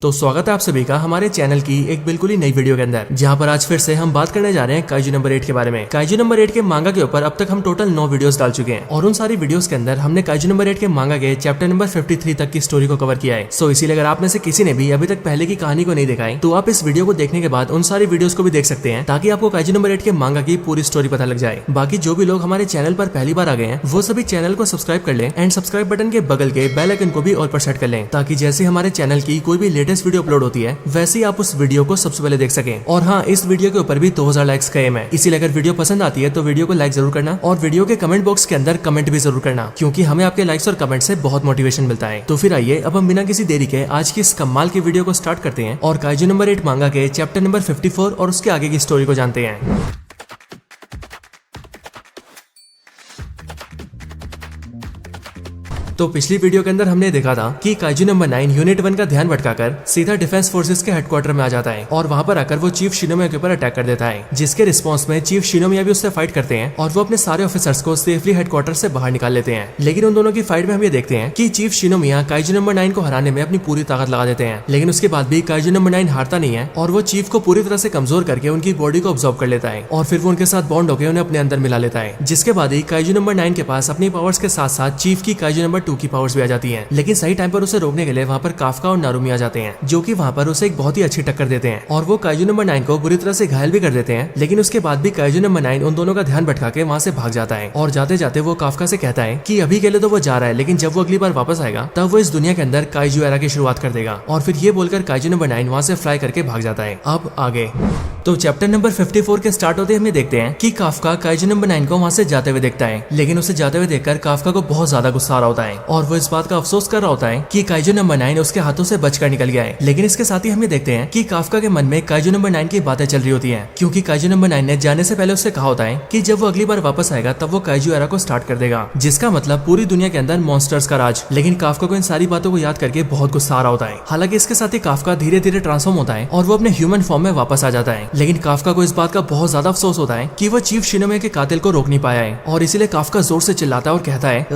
तो स्वागत है आप सभी का हमारे चैनल की एक बिल्कुल ही नई वीडियो के अंदर, जहां पर आज फिर से हम बात करने जा रहे हैं काइजू नंबर 8 के बारे में। काइजू नंबर 8 के मांगा के ऊपर अब तक हम टोटल 9 वीडियोस डाल चुके हैं और उन सारी वीडियोस के अंदर हमने काइजू नंबर 8 के मांगा के चैप्टर नंबर 53 तक की स्टोरी को कवर किया है। सो इसीलिए अगर आप में से किसी ने भी अभी तक पहले की कहानी को नहीं देखा है तो आप इस वीडियो को देखने के बाद उन सारी वीडियोस को भी देख सकते हैं, ताकि आपको काइजू नंबर 8 के मांगा की पूरी स्टोरी पता लग जाए। बाकी जो भी लोग हमारे चैनल पर पहली बार आ गए हैं वो सभी चैनल को सब्सक्राइब कर लें एंड सब्सक्राइब बटन के बगल के बेल आइकन को भी ऑल पर सेट कर लें, ताकि जैसे हमारे चैनल की कोई भी लेटेस्ट वीडियो अपलोड होती है वैसे ही आप उस वीडियो को सबसे पहले देख सकें। और हाँ, इस वीडियो के ऊपर भी 2000 लाइक्स का एम है, इसीलिए अगर वीडियो पसंद आती है तो वीडियो को लाइक जरूर करना और वीडियो के कमेंट बॉक्स के अंदर कमेंट भी जरूर करना, क्योंकि हमें आपके लाइक्स और कमेंट से बहुत मोटिवेशन मिलता है। तो फिर आइए अब हम बिना किसी देरी के आज की इस कमाल की वीडियो को स्टार्ट करते हैं और काइजू नंबर 8 मांगा के चैप्टर नंबर 54 और उसके आगे की स्टोरी को जानते हैं। तो पिछली वीडियो के अंदर हमने देखा था कि काइजू नंबर 9 यूनिट 1 का ध्यान भटकाकर सीधा डिफेंस फोर्सेस के हेडक्वार्टर में आ जाता है और वहां पर आकर वो चीफ शिनोमिया के ऊपर अटैक कर देता है, जिसके रिस्पॉन्स में चीफ शिनोमिया भी उससे फाइट करते हैं और वो अपने सारे ऑफिसर्स को सेफली हेडक्वार्टर से बाहर निकाल लेते हैं। लेकिन उन दोनों की फाइट में हम ये देखते हैं कि चीफ शिनोमिया काइजू नंबर 9 को हराने में अपनी पूरी ताकत लगा देते हैं, लेकिन उसके बाद भी काइजू नंबर 9 हारता नहीं है और वो चीफ को पूरी तरह से कमजोर करके उनकी बॉडी को ऑब्जॉर्व कर लेता है और फिर वो उनके साथ बॉन्ड होकर उन्हें अपने अंदर मिला लेता है। जिसके बाद ही काइजू नंबर 9 के पास अपनी पावर्स के साथ साथ चीफ की काइजू नंबर 2 की पावर्स भी आ जाती है। लेकिन सही टाइम पर उसे रोकने के लिए वहाँ पर काफका और नारुमी आ जाते हैं, जो कि वहाँ पर उसे एक बहुत ही अच्छी टक्कर देते हैं और वो काइजू नंबर 9 को बुरी तरह से घायल भी कर देते हैं। लेकिन उसके बाद भी काइजू नंबर 9 उन दोनों का ध्यान भटका के वहाँ से भाग जाता है और जाते जाते वो काफका से कहता है कि अभी के लिए तो वो जा रहा है, लेकिन जब वो अगली बार वापस आएगा तब वो इस दुनिया के अंदर काइजू एरा की शुरुआत कर देगा। और फिर ये बोलकर काइजू नंबर 9 वहाँ से फ्लाई करके भाग जाता है। अब आगे तो चैप्टर नंबर 54 के स्टार्ट होते हमें देखते हैं कि काफका काइजू नंबर 9 को वहाँ से जाते हुए देखता है, लेकिन उसे जाते हुए देखकर काफका को बहुत ज्यादा गुस्सा आ रहा होता है और वो इस बात का अफसोस कर रहा होता है कि काइजू नंबर 9 उसके हाथों से बचकर निकल गया है। लेकिन इसके साथ ही हम ये देखते हैं कि काफका के मन में काइजू नंबर 9 की बातें चल रही होती हैं, क्योंकि काइजू नंबर 9 ने जाने से पहले उससे कहा होता है कि जब वो अगली बार वापस आएगा तब वो काइजू एरा को स्टार्ट कर देगा, जिसका मतलब पूरी दुनिया के अंदर मॉन्स्टर्स का राज। लेकिन काफका को इन सारी बातों को याद करके बहुत गुस्सा आ रहा होता है। हालांकि इसके साथ ही काफका धीरे धीरे ट्रांसफॉर्म होता है और वो अपने ह्यूमन फॉर्म में वापस आ जाता है। लेकिन काफका को इस बात का बहुत ज्यादा अफसोस होता है कि वो चीफ शिनोमिया के कातिल को रोक नहीं पाया है और इसीलिए काफका जोर से चिल्लाता है और कहता है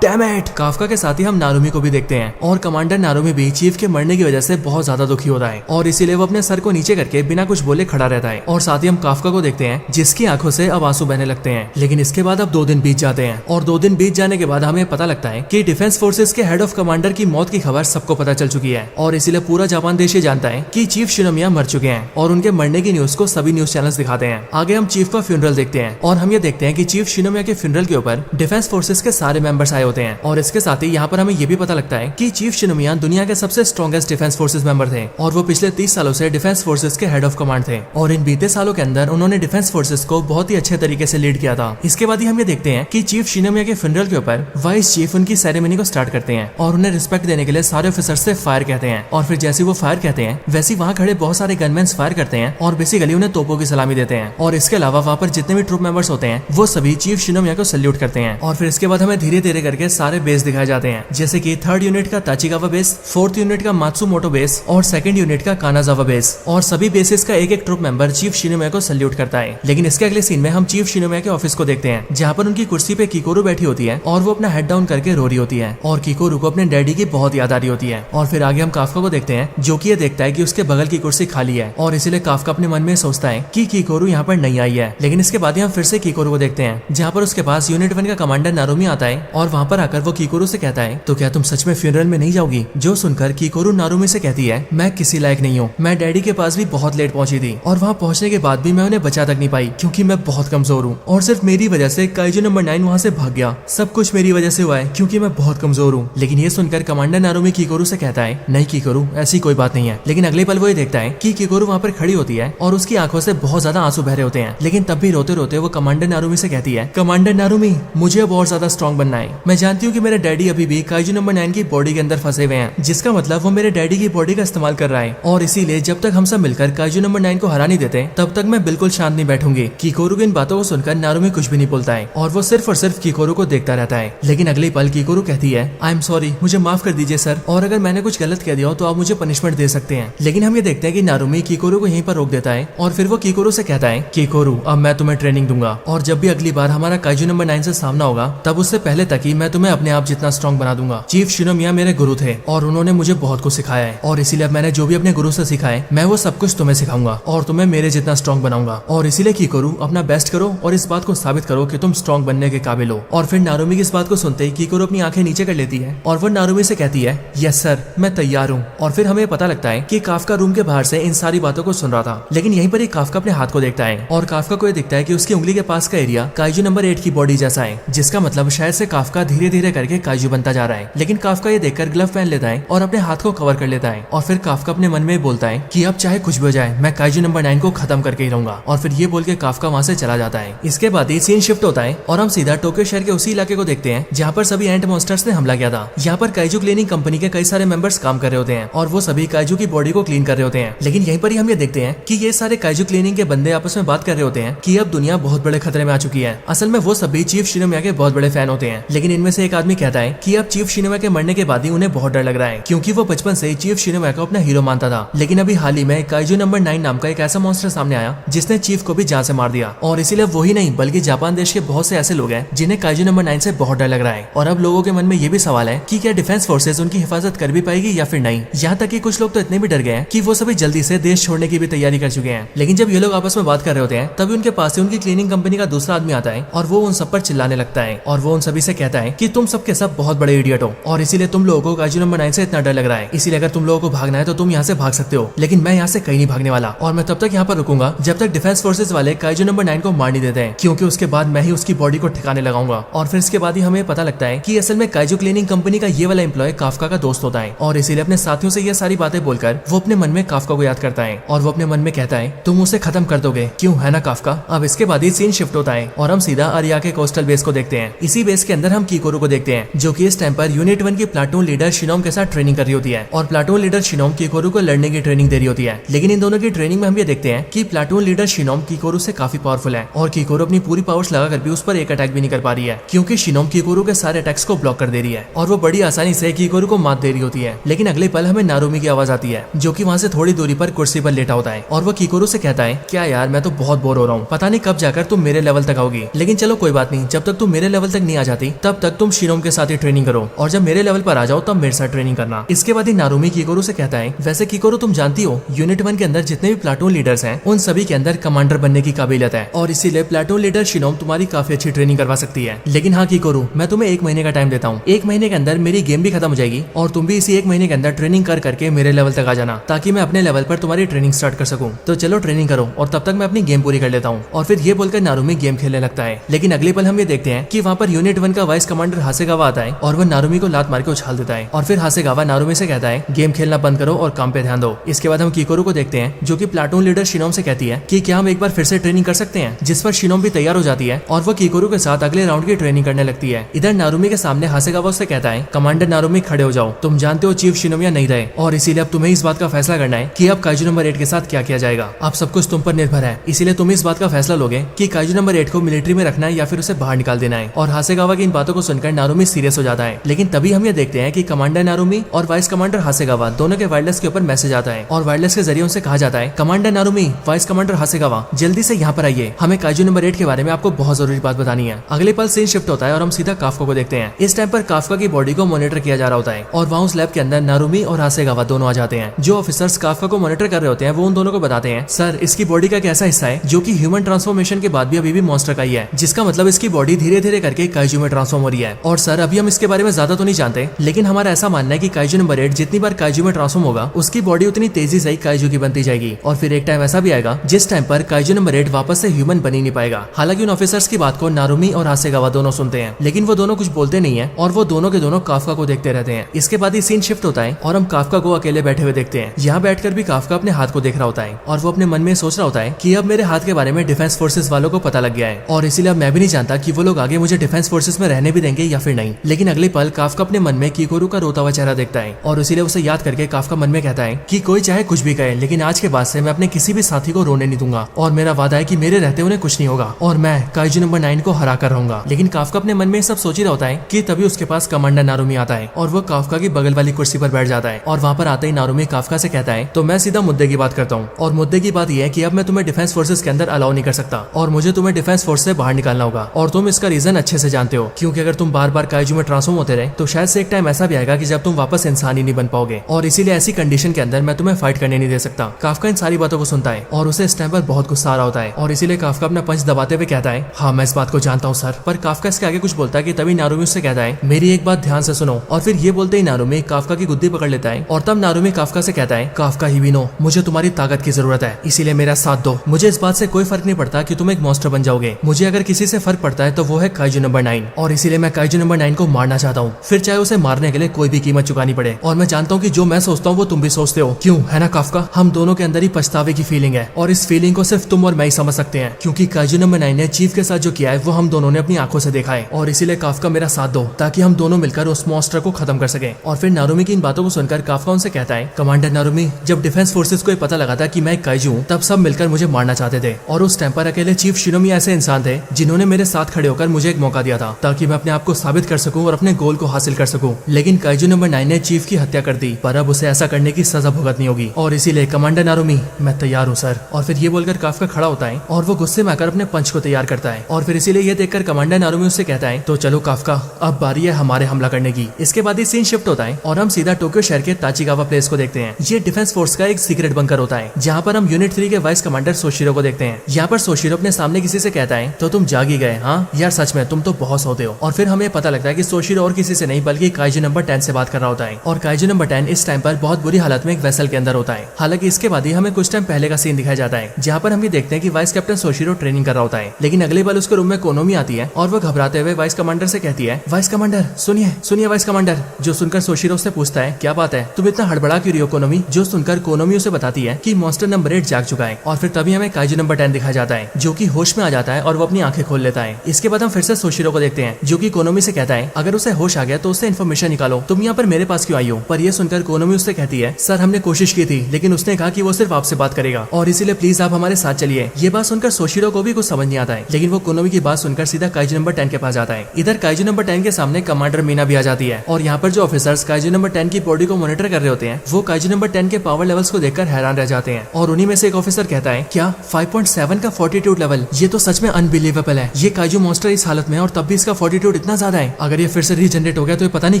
डैम इट। काफका के साथ ही हम नारुमी को भी देखते हैं और कमांडर नारुमी भी चीफ के मरने की वजह से बहुत ज्यादा दुखी होता है और इसीलिए वो अपने सर को नीचे करके बिना कुछ बोले खड़ा रहता है। और साथ ही हम काफका को देखते हैं जिसकी आंखों से अब आंसू बहने लगते हैं। लेकिन इसके बाद अब 2 दिन बीत जाते हैं और 2 दिन बीत जाने के बाद हमें पता लगता है कि डिफेंस फोर्सेस के हेड ऑफ कमांडर की मौत की खबर सबको पता चल चुकी है और इसीलिए पूरा जापान देश ये जानता है कि चीफ शिनोमिया मर चुके हैं और उनके मरने की न्यूज को सभी न्यूज चैनल्स दिखाते हैं। आगे हम चीफ का फ्यूनरल देखते हैं और हम ये देखते हैं कि चीफ शिनोमिया के फ्यूनरल के ऊपर डिफेंस फोर्सेस के सारे मेंबर्स आए होते हैं और इसके साथ ही यहाँ पर हमें ये भी पता लगता है कि चीफ शिनोमिया दुनिया के सबसे स्ट्रॉन्गेस्ट डिफेंस फोर्सेस मेंबर थे और वो पिछले 30 सालों से डिफेंस फोर्सेस के हेड ऑफ कमांड थे और इन बीते सालों के अंदर उन्होंने डिफेंस फोर्सेस को बहुत ही अच्छे तरीके से लीड किया था। इसके बाद ही हम ये देखते हैं कि चीफ शिनोमिया के फ्यूनरल के ऊपर वाइस चीफ उनकी सेरेमनी को स्टार्ट करते हैं और उन्हें रिस्पेक्ट देने के लिए सारे ऑफिसर्स से फायर कहते हैं और फिर जैसे वो फायर कहते हैं वैसे वहाँ खड़े बहुत सारे गनमैन्स फायर करते हैं और बेसिकली उन्हें तोपों की सलामी देते हैं। और इसके अलावा वहाँ पर जितने भी ट्रूप मेंबर्स होते हैं वो सभी चीफ शिनोमिया को सल्यूट करते हैं। और फिर इसके बाद हमें धीरे धीरे करके सारे बेस दिखाए जाते हैं, जैसे कि 3rd यूनिट का ताचिगावा बेस, 4th यूनिट का मात्सुमोटो बेस और 2nd यूनिट का कानाजावा बेस। और सभी बेसिस का एक एक ट्रूप मेंबर चीफ शिनोमिया को सल्यूट करता है। लेकिन इसके अगले सीन में हम चीफ शिनोमिया के ऑफिस को देखते हैं, जहाँ पर उनकी कुर्सी पे किकोरू बैठी होती है और वो अपना हेड डाउन करके रो रही होती है और किकोरू को अपने डैडी की बहुत याद आ रही होती है। और फिर आगे हम काफका को देखते हैं, जो कि ये देखता है कि उसके बगल की कुर्सी खाली है और इसीलिए काफका अपने मन में सोचता है कि किकोरू यहाँ पर नहीं आई है। लेकिन इसके बाद ही हम फिर से किकोरू को देखते हैं, जहाँ पर उसके पास यूनिट 1 का कमांडर नारुमी आता है और वहाँ पर आकर वो किकोरू से कहता है, तो क्या तुम सच में फ्यूनरल में नहीं जाओगी? जो सुनकर किकोरू नारुमी से कहती है, मैं किसी लायक नहीं हूँ, मैं डैडी के पास भी बहुत लेट पहुंची थी और वहाँ पहुंचने के बाद भी मैं उन्हें बचा तक नहीं पाई क्योंकि मैं बहुत कमजोर हूँ और सिर्फ मेरी वजह से काइजू नंबर 9 वहाँ से भाग गया। सब कुछ मेरी वजह से हुआ है क्योंकि मैं बहुत कमजोर हूँ। लेकिन ये सुनकर कमांडर नारुमी किकोरू से कहता है, नहीं किकोरू, ऐसी कोई बात नहीं है। लेकिन अगले पल वो ये देखता है कि किकोरू वहाँ पर खड़ी होती है और उसकी आंखों से बहुत ज्यादा आंसू बह रहे होते हैं। लेकिन तब भी रोते रोते वो कमांडर नारुमी से कहती है, कमांडर नारुमी, मुझे अब और ज्यादा स्ट्रॉन्ग बनना है। मैं जानती हूँ कि मेरे डैडी अभी भी काइजू नंबर 9 की बॉडी के अंदर फंसे हुए हैं, जिसका मतलब वो मेरे डैडी की बॉडी का इस्तेमाल कर रहा है और इसीलिए जब तक हम सब मिलकर काइजू नंबर 9 को हरा नहीं देते तब तक मैं बिल्कुल शांत नहीं बैठूंगी। किकोरू की इन बातों को सुनकर नारुमी कुछ भी नहीं बोलता है और वो सिर्फ और सिर्फ किकोरू को देखता रहता है। लेकिन अगले पल किकोरू कहती है, आई एम सॉरी, मुझे माफ कर दीजिए सर, और अगर मैंने कुछ गलत कह दिया हो तो आप मुझे पनिशमेंट दे सकते हैं। लेकिन हम ये देखते हैं कि नारुमी किकोरू को यहीं पर रोक देता है और फिर वो कीकोरू से कहता है कीकोरू अब मैं तुम्हें ट्रेनिंग दूंगा और जब भी अगली बार हमारा काइजू नंबर 9 से सामना होगा तब उससे पहले तक ही मैं तुम्हें अपने आप जितना स्ट्रॉन्ग बना दूंगा। चीफ शिनोमिया मेरे गुरु थे और उन्होंने मुझे बहुत कुछ सिखाया है और इसीलिए मैंने जो भी अपने गुरु से सीखा है मैं वो सब कुछ तुम्हें सिखाऊंगा और तुम्हें मेरे जितना स्ट्रॉन्ग बनाऊंगा और इसीलिए कीकोरू अपना बेस्ट करो और इस बात को साबित करो कि तुम स्ट्रॉन्ग बनने के काबिल हो। और फिर नारुमी की इस बात को सुनते ही कीकोरू अपनी आंखें नीचे कर लेती है और वो नारुमी से कहती है यस सर मैं तैयार हूँ। और फिर हमें पता लगता है कि काफका रूम के बाहर से इन सारी बातों को सुन रहा था, लेकिन यहीं पर ही काफका अपने हाथ को देखता है और काफका को ये दिखता है कि उसकी उंगली के पास का एरिया काइजू नंबर 8 की बॉडी जैसा है, जिसका मतलब शायद से काफका धीरे धीरे करके काइजू बनता जा रहा है। लेकिन काफका ये देखकर ग्लव पहन लेता है और अपने हाथ को कवर कर लेता है और फिर काफका अपने मन में बोलता है कि अब चाहे कुछ भी हो जाए मैं काइजू नंबर 9 को खत्म करके ही रहूंगा। और फिर ये बोल के काफका वहाँ से चला जाता है। इसके बाद ही सीन शिफ्ट होता है और हम सीधा टोक्यो शहर के उसी इलाके को देखते हैं जहाँ पर सभी एंट मॉन्स्टर्स ने हमला किया था। यहाँ पर काइजू क्लीनिंग कंपनी के कई सारे मेंबर्स काम कर रहे होते हैं और वो सभी काइजू की बॉडी को क्लीन कर रहे होते हैं। लेकिन यहीं पर ही हम ये देखते हैं कि ये सारे काइजू क्लीनिंग के बंदे आपस में बात कर रहे होते हैं कि अब दुनिया बहुत बड़े खतरे में आ चुकी है। असल में वो सभी चीफ शिनोमिया के बहुत बड़े फैन होते हैं, लेकिन इनमें से एक आदमी कहता है कि अब चीफ शिनोमिया के मरने के बाद ही उन्हें बहुत डर लग रहा है, क्योंकि वो बचपन से चीफ शिनोमिया को अपना हीरो मानता था। लेकिन अभी हाल ही में काइजू नंबर 9 नाम का एक ऐसा मॉन्स्टर सामने आया जिसने चीफ को भी जान से मार दिया। और इसीलिए वही नहीं बल्कि जापान देश के बहुत से ऐसे लोग हैं जिन्हें काइजू नंबर 9 से बहुत डर लग रहा है। और अब लोगों के मन में ये भी सवाल है कि क्या डिफेंस फोर्सेस उनकी हिफाजत कर भी पाएगी या फिर नहीं। यहाँ तक कि कुछ लोग तो इतने भी डर गए हैं कि वो सभी जल्दी से देश छोड़ने की भी तैयारी कर चुके हैं। लेकिन जब ये लोग आपस में बात कर रहे होते हैं तभी उनके पास से उनकी क्लीनिंग कंपनी का दूसरा आदमी आता है और वो उन सब पर चिल्लाने लगता है और वो उन सभी से कहता है कि तुम सब के सब बहुत बड़े इडियट हो और इसीलिए तुम लोगों को काइजू नंबर 9 से इतना डर लग रहा है। इसीलिए अगर तुम लोगों को भागना है तो तुम यहाँ से भाग सकते हो, लेकिन मैं यहाँ से कहीं नहीं भागने वाला और मैं तब तक यहाँ पर रुकूंगा जब तक डिफेंस फोर्सेस वाले काइजू नंबर 9 को मार नहीं देते हैं, क्योंकि उसके बाद मैं ही उसकी बॉडी को ठिकाने लगाऊंगा। और फिर इसके बाद ही हमें पता लगता है कि असल में काइजू क्लीनिंग कंपनी का ये वाला एम्प्लॉय काफका का दोस्त होता है और इसीलिए अपने साथियों से ये सारी बातें बोलकर वो अपने मन में काफका को याद करता है और वो अपने मन में कहता है तुम उसे खत्म कर दोगे, क्यों है ना काफका। अब इसके बाद ही सीन शिफ्ट होता है और हम सीधा अरिया के कोस्टल बेस को देखते हैं। इसी बेस के अंदर हम कीकोरू को देखते हैं जो कि इस टाइम पर यूनिट 1 की प्लाटून लीडर शिनोम के साथ ट्रेनिंग कर रही होती है और प्लाटून लीडर शिनोम कीकोरू को लड़ने की ट्रेनिंग दे रही होती है। लेकिन इन दोनों की ट्रेनिंग में हम ये देखते हैं कि प्लाटून लीडर शिनोम कीकोरू से काफी पावरफुल है और कीकोरू अपनी पूरी पावर्स लगाकर भी उस पर एक अटैक भी नहीं कर पा रही है, क्योंकि शिनोम कीकोरू के सारे अटैक्स को ब्लॉक कर दे रही है और वो बड़ी आसानी से कीकोरू को मात दे रही होती है। लेकिन अगले पल हमें नारुमी की आवाज आती है जो कि वहाँ से थोड़ी दूरी पर कुर्सी पर लेटा होता है और वो कीकोरू से कहता है क्या यार मैं तो बहुत बोर हो रहा हूँ, पता नहीं कब जाकर तुम मेरे लेवल तक आओगी, लेकिन चलो कोई बात नहीं, जब तक तुम मेरे लेवल तक नहीं आ जाती तब तक तुम शिनोम के साथ ही ट्रेनिंग करो और जब मेरे लेवल पर आ जाओ तब मेरे साथ ट्रेनिंग करना। इसके बाद ही नारुमी कीकोरू से कहता है वैसे कीकोरू तुम जानती हो यूनिट 1 के अंदर जितने भी प्लाटून लीडर्स हैं उन सभी के अंदर कमांडर बनने की काबिलियत है और इसीलिए प्लाटून लीडर शिनोम तुम्हारी काफी अच्छी ट्रेनिंग करवा सकती है। लेकिन हाँ कीकोरू मैं तुम्हें 1 महीने का टाइम देता हूँ, 1 महीने के अंदर मेरी गेम भी खत्म हो जाएगी और तुम भी इसी 1 महीने के अंदर ट्रेनिंग कर करके मेरे लेवल तक आ जाना ताकि मैं अपने लेवल पर तुम्हारी ट्रेनिंग स्टार्ट कर सकूं। तो चलो ट्रेनिंग करो और तब तक मैं अपनी गेम पूरी कर लेता हूँ। और फिर ये बोलकर नारुमी गेम खेलने लगता है। लेकिन अगले पल हम ये देखते हैं कि वहाँ पर यूनिट 1 का वाइस कमांडर हासेगावा आता है और वो नारुमी को लात मार के उछाल देता है और फिर हासेगावा नारुमी से कहता है गेम खेलना बंद करो और काम पे ध्यान दो। इसके बाद हम कीकोरू को देखते हैं जो कि प्लाटून लीडर शिनोम से कहती है कि क्या हम एक बार फिर से ट्रेनिंग कर सकते हैं, जिस पर शिनोम भी तैयार हो जाती है और वो कीकोरू के साथ अगले राउंड की ट्रेनिंग करने लगती है। इधर नारुमी के सामने हासेगावा उससे कहता है कमांडर नारुमी खड़े हो जाओ, तुम जानते हो चीफ शिनोमिया नहीं रहे और इसीलिए अब तुम्हें इस बात का फैसला करना है कि अब काइजू नंबर 8 के साथ क्या किया जाएगा। अब सब कुछ तुम पर निर्भर है, इसीलिए तुम इस बात का फैसला लोगे कि काइजू नंबर 8 को मिलिट्री में रखना है या फिर उसे बाहर निकाल देना है। और हासेगावा की इन बातों को सुनकर नारुमी सीरियस हो जाता है। लेकिन तभी हम ये देखते हैं कि कमांडर नारुमी और वाइस कमांडर हासेगावा दोनों के वायरलेस के ऊपर मैसेज आता है और वायरलेस के जरिए उनसे कहा जाता है कमांडर नारुमी, वाइस कमांडर हासेगावा जल्दी से यहाँ पर आइए, हमें काइजू नंबर 8 के बारे में आपको बहुत जरूरी बात बतानी है। अगले पल सीन शिफ्ट होता है और हम सीधा काफका को देखते हैं। इस टाइम पर काफका की बॉडी को मॉनिटर किया जा रहा होता है और वहाँ उस लैब के अंदर नारुमी और हासेगावा दोनों आ जाते हैं। जो ऑफिसर्स काफका को मॉनिटर कर रहे होते हैं वो उन दोनों को बताते हैं सर इसकी बॉडी का एक ऐसा हिस्सा है जो कि ह्यूमन ट्रांसफॉर्मेशन के बाद भी अभी भी मॉन्स्टर का ही है, जिसका मतलब इसकी बॉडी धीरे धीरे करके काइजू में ट्रांसफॉर्म हो रही है। और सर अभी हम इसके बारे में ज्यादा तो नहीं जानते, लेकिन हमारा ऐसा मानना है कि काइजू नंबर 8 जितनी बार काइजू में ट्रांसफॉर्म होगा उसकी बॉडी उतनी तेजी से ही काइजू की बनती जाएगी और फिर एक टाइम ऐसा भी आएगा जिस टाइम पर काइजू नंबर 8 वापस से ह्यूमन बन ही नहीं पाएगा। हालांकि उन ऑफिसर्स की बात को नारुमी और हासेगावा दोनों सुनते हैं, लेकिन वो दोनों कुछ बोलते नहीं है और वो दोनों के दोनों काफका को देखते रहते हैं। इसके बाद ही सीन शिफ्ट होता है और हम काफका को अकेले बैठे हुए देखते हैं। यहाँ बैठकर भी काफका अपने हाथ को देख रहा होता है और वो अपने मन में सोच रहा होता है कि अब मेरे हाथ के बारे में डिफेंस फोर्सेस वालों को पता लग गया है और इसीलिए अब मैं भी नहीं जानता कि वो लोग आगे मुझे डिफेंस फोर्सेस में रहने भी देंगे या फिर नहीं। लेकिन अगले पल काफका अपने मन में कीकोरू का रोता हुआ चेहरा देखता है और इसीलिए उसे याद करके काफका मन में कहता है कि कोई चाहे कुछ भी कहे, लेकिन आज के बाद से मैं अपने किसी भी साथी को रोने नहीं दूंगा और मेरा वादा है कि मेरे रहते उन्हें कुछ नहीं होगा और मैं काइजू नंबर 9 को हरा कर रहूंगा। लेकिन काफका अपने मन में सब सोच ही रहा होता है कि तभी उसके पास कमांडर नारुमी आता है और वो काफका की बगल वाली कुर्सी पर बैठ जाता है और वहाँ पर आते ही नारुमी काफका से कहता है तो मैं सीधा मुद्दे की बात करता हूँ और मुद्दे की बात यह है कि अब मैं तुम्हें डिफेंस फोर्सेस के अंदर अलाउ नहीं कर सकता और मुझे तुम्हें डिफेंस फोर्स से बाहर निकालना होगा और तुम इसका रीजन अच्छे से जानते हो, क्योंकि अगर तुम बार बार काइजू में ट्रांसफॉर्म होते रहे तो शायद से एक टाइम ऐसा भी आएगा कि जब तुम वापस इंसान ही नहीं बन पाओगे और इसीलिए ऐसी कंडीशन के अंदर मैं तुम्हें फाइट करने नहीं दे सकता। काफका इन सारी बातों को सुनता है और उसे इस टाइम पर बहुत गुस्सा आ रहा होता है और इसीलिए काफका अपना पंच दबाते हुए कहता है, हाँ मैं इस बात को जानता हूँ सर। पर काफका इसके आगे कुछ बोलता है कि तभी नारुमी उससे कहता है, मेरी एक बात ध्यान से सुनो। और फिर ये बोलते ही नारुमी काफका की गुद्दी पकड़ लेता है और तब नारुमी काफका से कहता है, काफका हिबिनो, मुझे तुम्हारी ताकत की जरूरत है, इसीलिए मेरा साथ दो। मुझे इस बात से कोई फर्क नहीं पड़ता कि तुम एक मॉन्स्टर बन जाओगे, मुझे अगर किसी से फर्क पड़ता है तो वो है काइजू नंबर 9 और इसीलिए मैं काइजू नंबर 9 को मारना चाहता हूँ, फिर चाहे उसे मारने के लिए कोई भी कीमत चुकानी पड़े। और मैं जानता हूँ कि जो मैं सोचता हूँ वो तुम भी सोचते हो, क्यों है ना काफका? हम दोनों के अंदर ही पछतावे की फीलिंग है और इस फीलिंग को सिर्फ तुम और मैं ही समझ सकते हैं, क्योंकि काइजू नंबर 9 ने चीफ के साथ जो किया है वो हम दोनों ने अपनी आंखों से देखा है और इसीलिए काफका मेरा साथ दो ताकि हम दोनों मिलकर उस मॉन्स्टर को खत्म कर सके। और फिर नारुमी की इन बातों को सुनकर काफका उनसे कहता है, कमांडर नारुमी, जब डिफेंस फोर्सेस को पता लगा था कि मैं काइजू हूँ तब सब मिलकर मुझे मारना चाहते थे और उस टाइम पर अकेले चीफ शिनोमी ऐसे इंसान थे जिन्होंने मेरे साथ खड़े होकर मुझे एक मौका दिया था ताकि मैं अपने आप को साबित कर सकूं और अपने गोल को हासिल कर सकूं। लेकिन काइजू नंबर 9 ने चीफ की हत्या कर दी, पर अब उसे ऐसा करने की सजा भुगतनी होगी और इसीलिए कमांडर नारुमी मैं तैयार हूँ सर। और फिर ये बोलकर काफका खड़ा होता है और वो गुस्से में आकर अपने पंच को तैयार करता है और फिर इसीलिए ये देखकर कमांडर नारुमी उससे कहता है, तो चलो काफका, अब बारी है हमारे हमला करने की। इसके बाद ही सीन शिफ्ट होता है और हम सीधा टोक्यो शहर के ताचिगावा प्लेस को देखते हैं। ये डिफेंस फोर्स का एक सीक्रेट बंकर होता है जहाँ पर हम यूनिट 3 के वाइस कमांडर सोशिरो को देखते हैं। यहाँ पर सोशिरो अपने सामने किसी से कहता है, तो तुम जाग ही गए? हाँ यार सच में तुम तो बहुत सोते हो। और फिर हमें पता लगता है कि सोशिरो और किसी से नहीं बल्कि काइजू नंबर 10 से बात कर रहा होता है और काइजू नंबर 10 इस टाइम पर बहुत बुरी हालत में एक वेसल के अंदर होता है। हालांकि इसके बाद ही हमें कुछ टाइम पहले का सीन दिखाया जाता है जहाँ पर हम ये देखते हैं कि वाइस कैप्टन सोशिरो ट्रेनिंग कर रहा होता है, लेकिन अगले बार उसके रूम में कोनोमी आती है और वो घबराते हुए वाइस कमांडर से कहती है, वाइस कमांडर सुनिए सुनिए वाइस कमांडर। जो सुनकर सोशिरो से पूछता है, क्या बात है, तुम इतना हड़बड़ा क्यों रही हो कोनोमी? जो सुनकर कोनोमी उसे बताती है कि मॉन्स्टर नंबर 8 जाग चुका है। और फिर तभी हमें काइजू नंबर 10 दिखाया जाता है जो कि होश में आ जाता है और वो अपनी आंखें खोल लेता है। इसके बाद हम फिर से सोशिरो को देखते हैं जो कि कोनोमी से कहता है, अगर उसे होश आ गया तो उससे इन्फॉर्मेशन निकालो, तुम यहाँ पर मेरे पास क्यों आई हो? पर ये सुनकर कोनोमी उससे कहती है, सर हमने कोशिश की थी लेकिन उसने कहा कि वो सिर्फ आपसे बात करेगा और इसीलिए प्लीज आप हमारे साथ चलिए। ये बात सुनकर सोशिरो को भी कुछ समझ नहीं आता है, लेकिन वो कोनोमी की बात सुनकर सीधा काइजू नंबर 10 के पास जाता है। इधर काइजू नंबर 10 के सामने कमांडर मीना भी आ जाती है और यहाँ पर जो ऑफिसर्स काइजू नंबर 10 की बॉडी को मॉनिटर कर रहे होते हैं वो काइजू नंबर 10 के पावर लेवल्स को देखकर हैरान रह जाते हैं और उन्हीं में से एक ऑफिसर कहता है, क्या 5.7 का फोर्टीट्यूड लेवल, ये तो सच में अनबिलीवेबल है। ये काइजू मॉन्स्टर इस हालत में और तब भी इसका फोर्टीट्यूड इतना ज्यादा है, अगर ये फिर से रीजनरेट हो गया तो ये पता नहीं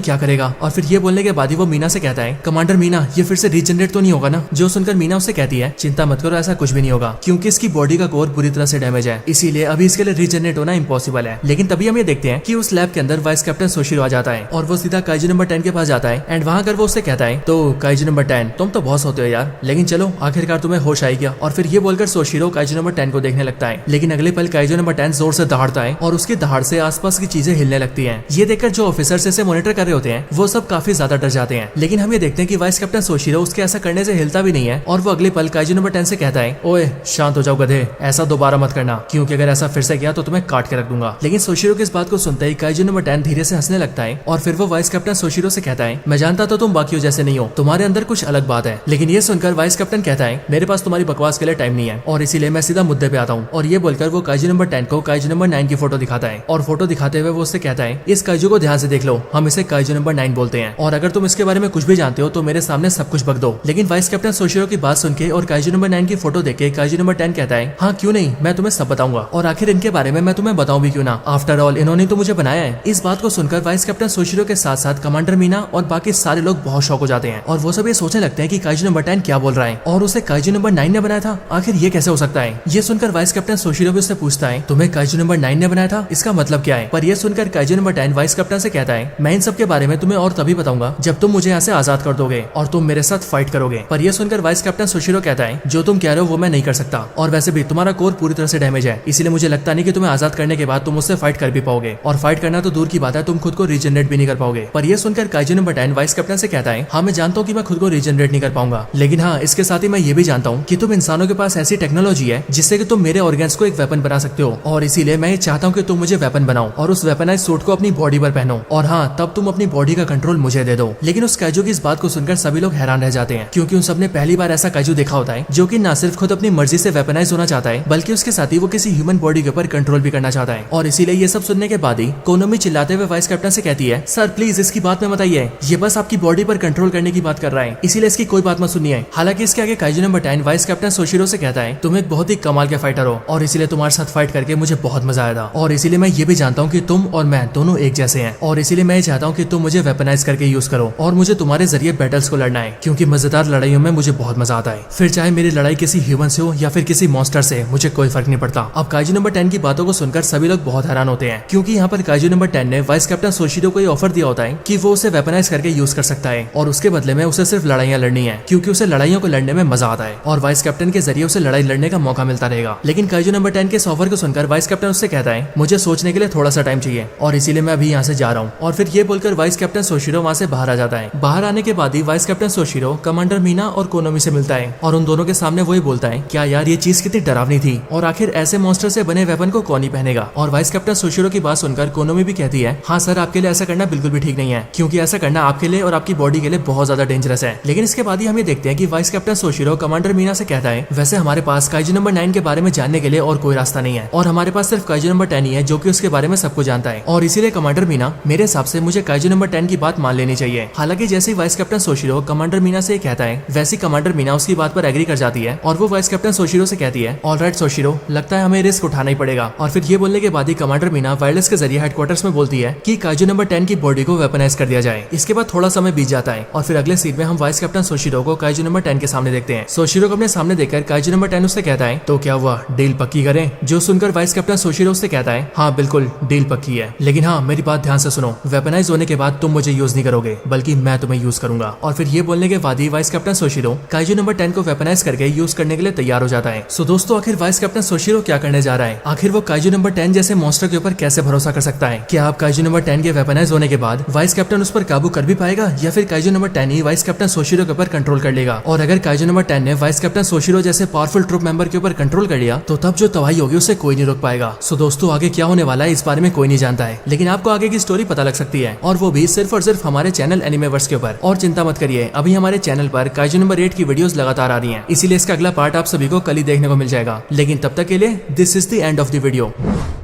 क्या करेगा। और फिर ये बोलने के बाद ही वो मीना से कहता है, कमांडर मीना, ये फिर से रीजनरेट तो नहीं होगा ना? जो सुनकर मीना उससे कहती है, चिंता मत करो, ऐसा कुछ भी नहीं होगा क्योंकि इसकी बॉडी का कोर पूरी तरह से डैमेज है, इसीलिए अभी इसके लिए रीजनरेट होना इम्पॉसिबल है। लेकिन तभी हम ये देखते हैं कि उस लैब के अंदर वाइस कैप्टन सोशिरो आ जाता है और वो सीधा काइजू नंबर 10 के पास जाता है एंड वहां कर वो उससे कहता है, तो काइजू नंबर 10 तुम तो बहुत सोते हो यार, लेकिन चलो आखिरकार तुम्हें होश आई गया। और फिर ये बोलकर सोशिरो काइजू नंबर 10 को देखने लगता है, लेकिन अगले पल काइजू नंबर 10 जोर से दहाड़ता है और उसकी दहाड़ से आसपास की चीजें हिलने लगती हैं। ये देखकर जो ऑफिसर्स इसे मॉनिटर कर रहे होते हैं वो सब काफी ज्यादा डर जाते हैं, लेकिन हम ये देखते हैं कि वाइस कैप्टन सोशिरो उसके ऐसा करने से हिलता भी नहीं है और वो अगले पल काइजू नंबर 10 से कहता है, ओए शांत हो जाओ गधे, ऐसा दोबारा मत करना क्योंकि अगर ऐसा फिर से किया तो तुम्हें काट के रख दूंगा। लेकिन सोशिरो की इस बात को सुनते ही काइजू नंबर 10 धीरे से हंसने लगता है और फिर वो वाइस कैप्टन सोशिरो से कहता है, मैं जानता तो तुम बाकियों जैसे नहीं हो, तुम्हारे अंदर कुछ अलग बात है। लेकिन ये सुनकर वाइस कैप्टन कहता है, मेरे पास तुम्हारी बकवास के लिए टाइम नहीं है और इसीलिए मैं सीधा मुद्दे पे आता हूँ। और ये बोलकर वो काइजू नंबर 10 को काइजू नंबर 9 की फोटो दिखाता है और फोटो दिखाते हुए वो उससे कहता है, इस काइजू को ध्यान से देख लो, हम इसे काइजू नंबर 9 बोलते हैं और अगर तुम इसके बारे में कुछ भी जानते हो तो मेरे सामने सब कुछ बक दो। लेकिन वाइस कैप्टन सोशिरो की बात सुन के और काइजू नंबर 9 की फोटो देख के काइजू नंबर 10 कहता है, हाँ क्यों नहीं, मैं तुम्हें सब बताऊंगा और आखिर इनके बारे में मैं तुम्हें बताऊं भी क्यों ना, आफ्टर ऑल इन्होंने तो मुझे बनाया है। इस बात को सुनकर वाइस कैप्टन सोशिरो के साथ साथ कमांडर मीना और बाकी सारे लोग बहुत शौक हो जाते हैं और वो सब ये सोचने लगते हैं कि काइजू नंबर 10 क्या बोल रहा है और उसे काइजू नंबर 9 ने बनाया था, आखिर ये कैसे हो सकता है? ये सुनकर वाइस कैप्टन सोशिरो भी उससे पूछता है, तुम्हें काइजू नंबर 9 ने बनाया था, इसका मतलब क्या है? पर ये सुनकर काइजू नंबर 10 वाइस कैप्टन से कहता है, मैं इन सब के बारे में तुम्हें और तभी बताऊंगा जब तुम मुझे यहाँ से आजाद कर दोगे और तुम मेरे साथ फाइट करोगे। पर ये सुनकर वाइस कैप्टन सोशिरो कहता है, जो तुम कह रहे हो वो मैं नहीं कर सकता और वैसे भी तुम्हारा कोर पूरी तरह से डैमेज है, इसलिए मुझे लगता नहीं कि तुम्हें आजाद करने के बाद तुम उससे फाइट कर भी पाओगे और फाइट करना तो दूर की बात है, तुम खुद को रीजनरेट भी नहीं कर पाओगे। पर ये सुनकर काइजू नंबर 10 वाइस कैप्टन से कहता है, हाँ मैं जानता हूँ कि मैं खुद को रीजनरेट नहीं कर पाऊंगा, लेकिन हाँ इसके साथ ही मैं ये भी जानता हूँ कि तुम इंसानों के पास ऐसी टेक्नोलॉजी है जिससे कि तुम मेरे ऑर्गन्स को एक वेपन बना सकते हो और इसीलिए मैं ये चाहता हूँ कि तुम मुझे वेपन बनाओ और उस वेपनाइज सूट को अपनी बॉडी पर पहनो और हाँ तब तुम अपनी बॉडी का कंट्रोल मुझे दे दो। लेकिन उस काइजू की इस बात को सुनकर सभी लोग हैरान रह जाते हैं क्योंकि उन सबने पहली बार ऐसा काइजू देखा होता है जो कि न सिर्फ खुद अपनी मर्जी से वेपनाइज होना चाहता है बल्कि उसके साथ ही वो किसी ह्यूमन बॉडी के ऊपर कंट्रोल भी करना चाहता है। और इसीलिए ये सब सुनने के बाद ही कोनोमी चिल्लाते हुए वाइस कैप्टन से कहती है, सर प्लीज इसकी बात में मत आइए, ये बस आपकी बॉडी पर कंट्रोल करने की बात कर रहा है, इसीलिए इसकी कोई बात मत सुनिए। हालांकि इसके आगे काइजू नंबर 10 वाइस कैप्टन सोशिरो से कहता है तुम एक बहुत ही कमाल के फाइटर हो और इसीलिए तुम्हारे साथ फाइट करके मुझे बहुत मजा आया था और इसीलिए मैं ये भी जानता हूँ कि तुम और मैं दोनों एक जैसे हैं और इसीलिए मैं चाहता हूँ कि तुम मुझे वेपनाइज करके यूज करो और मुझे तुम्हारे जरिए बैटल्स को लड़ना है क्योंकि मजेदार लड़ाइयों में मुझे बहुत मजा आता है। फिर चाहे मेरी लड़ाई किसी ह्यूमन से हो या फिर किसी मॉन्स्टर से, मुझे कोई फर्क नहीं पड़ता। अब काइजू नंबर 10 की बातों को सुनकर सभी लोग बहुत हैरान होते हैं क्योंकि यहाँ पर काइजू नंबर 10 ने वाइस कैप्टन सोशिरो को ये ऑफर दिया होता है कि वो उसे वेपनाइज करके यूज कर सकता है और उसके बदले में उसे सिर्फ लड़ाइयां लड़नी है क्योंकि उसे लड़ाइयों को लड़ने में मजा आता है और वाइस कैप्टन के जरिए उसे लड़ाई लड़ने का मौका मिलता रहेगा। लेकिन काइजू नंबर 10 के इस ऑफर को सुनकर वाइस कैप्टन उससे कहता है मुझे सोचने के लिए थोड़ा सा टाइम चाहिए और इसीलिए मैं अभी यहाँ से जा रहा हूँ। और फिर ये बोलकर वाइस कैप्टन सोशिरो वहाँ से बाहर आ जाता है। बाहर आने के बाद ही वाइस कैप्टन सोशिरो कमांडर मीना और कोनोमी से मिलता है और उन दोनों के सामने वही बोलता है क्या यार ये चीज कितनी डरावनी थी और आखिर ऐसे मॉन्स्टर से बने वेपन को कौन ही पहनेगा। और वाइस कैप्टन सोशिरो की बात सुनकर कोनोमी भी कहती है हाँ सर आपके लिए ऐसा करना बिल्कुल भी ठीक नहीं है क्योंकि ऐसा करना आपके लिए और आपकी बॉडी के लिए बहुत ज्यादा डेंजरस है। लेकिन इसके बाद ही हम ये देखते हैं कि वाइस कैप्टन सोशिरो कमांडर मीना से कहता है वैसे हमारे पास काइजू नंबर 9 के बारे में जानने के लिए और कोई रास्ता नहीं है और हमारे पास सिर्फ काइजू नंबर 10 ही है जो कि उसके बारे में सब कुछ जानता है और इसीलिए कमांडर मीना मेरे हिसाब से मुझे काइजू नंबर 10 की बात मान लेनी चाहिए। हालांकि जैसे ही वाइस कैप्टन सोशिरो कमांडर मीना से कहता है वैसे कमांडर मीना उसकी बात पर एग्री कर जाती है और वो वाइस कैप्टन सोशिरो से कहती है ऑलराइट सोशिरो लगता है हमें रिस्क उठाना ही पड़ेगा। और फिर ये बोलने के बाद ही कमांडर मीना वायरलेस के जरिए हेडक्वार्टर्स में बोलती है कि काइजू नंबर 10 की बॉडी को वेपनाइज कर दिया जाए। इसके बाद थोड़ा समय बीत जाता है और फिर अगले सीन में हम वाइस कैप्टन सोशिरो को काइजू नंबर 10 के सामने देखते हैं। सोशिरो को अपने सामने देखकर काइजू नंबर 10 उससे कहता है तो क्या हुआ डील पक्की करें। जो सुनकर वाइस कैप्टन सोशिरो उससे कहता है हाँ बिल्कुल डील पक्की है लेकिन हाँ मेरी बात ध्यान से सुनो वेपनाइज होने के बाद तुम मुझे यूज नहीं करोगे बल्कि मैं तुम्हें यूज करूंगा। और फिर ये बोलने के बाद ही वाइस कैप्टन सोशिरो काइजू नंबर 10 को वेपनाइज करके यूज करने के लिए तैयार हो जाता है। सो दोस्तों आखिर वाइस कैप्टन सोशिरो क्या करने जा रहा है, आखिर वो काइजू नंबर 10 जैसे मॉन्स्टर के ऊपर कैसे भरोसा कर सकता है। क्या आप काइजू नंबर 10 के वेपनाइज होने के बाद वाइस कैप्टन उस पर काबू कर भी पाएगा या फिर काइजू नंबर 10 ही वाइस कैप्टन सोशिरो के ऊपर कंट्रोल कर लेगा। और अगर काइजू नंबर 10 ने वाइस कैप्टन सोशिरो जैसे पावरफुल ट्रूप मेंबर के ऊपर कंट्रोल कर लिया तो तब जो तबाही होगी उसे कोई नहीं रोक पाएगा। सो दोस्तों आगे क्या होने वाला है इस बारे में कोई नहीं जानता है लेकिन आपको आगे की स्टोरी पता लग सकती है और वो भी सिर्फ और सिर्फ हमारे चैनल एनिमेवर्स के ऊपर। और चिंता मत करिए अभी हमारे चैनल पर काइजू नंबर 8 की वीडियोस लगातार आ रही हैं इसीलिए इसका अगला पार्ट आप सभी को कल ही देखने को मिल जाएगा। लेकिन तब तक के लिए this is the end of the video.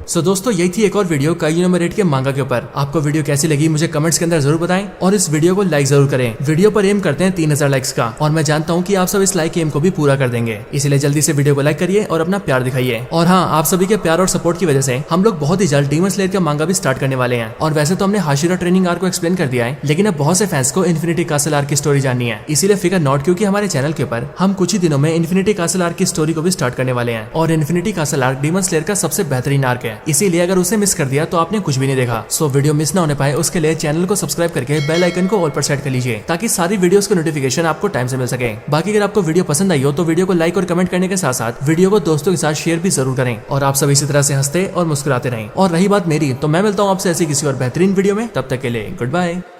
So दोस्तों यही थी एक और वीडियो काइजू नंबर 8 के मांगा के ऊपर। आपको वीडियो कैसी लगी मुझे कमेंट्स के अंदर जरूर बताएं और इस वीडियो को लाइक जरूर करें। वीडियो पर एम करते हैं 3000 लाइक्स का और मैं जानता हूं कि आप सब इस लाइक एम को भी पूरा कर देंगे, इसलिए जल्दी से वीडियो को लाइक करिए और अपना प्यार दिखाइए। और हाँ आप सभी के प्यार और सपोर्ट की वजह से हम लोग बहुत ही जल्द डीमन स्लेयर का मांगा भी स्टार्ट करने वाले हैं। और वैसे तो हमने हाशिरा ट्रेनिंग आर्क को एक्सप्लेन कर दिया है लेकिन अब बहुत से फैंस को इन्फिनिटी कासल आर्क की स्टोरी जाननी है, इसीलिए फिकर नॉट क्योंकि हमारे चैनल के ऊपर हम कुछ ही दिनों में इन्फिनिटी कासल आर्क की स्टोरी को भी स्टार्ट करने वाले हैं। और infinity castle arc demon slayer का सबसे बेहतरीन आर्क है, इसीलिए अगर उसे मिस कर दिया तो आपने कुछ भी नहीं देखा। सो वीडियो मिस ना होने पाए उसके लिए चैनल को सब्सक्राइब करके बेल आइकन को ऑल पर सेट कर लीजिए ताकि सारी वीडियोस को नोटिफिकेशन आपको टाइम से मिल सके। बाकी अगर आपको वीडियो पसंद आई हो तो वीडियो को लाइक और कमेंट करने के साथ साथ वीडियो को दोस्तों के साथ शेयर भी जरूर करें और आप सब इसी तरह से हंसते और मुस्कुराते रहें। और रही बात मेरी तो मैं मिलता हूँ आपसे ऐसी किसी और बेहतरीन वीडियो में, तब तक के लिए गुड बाय।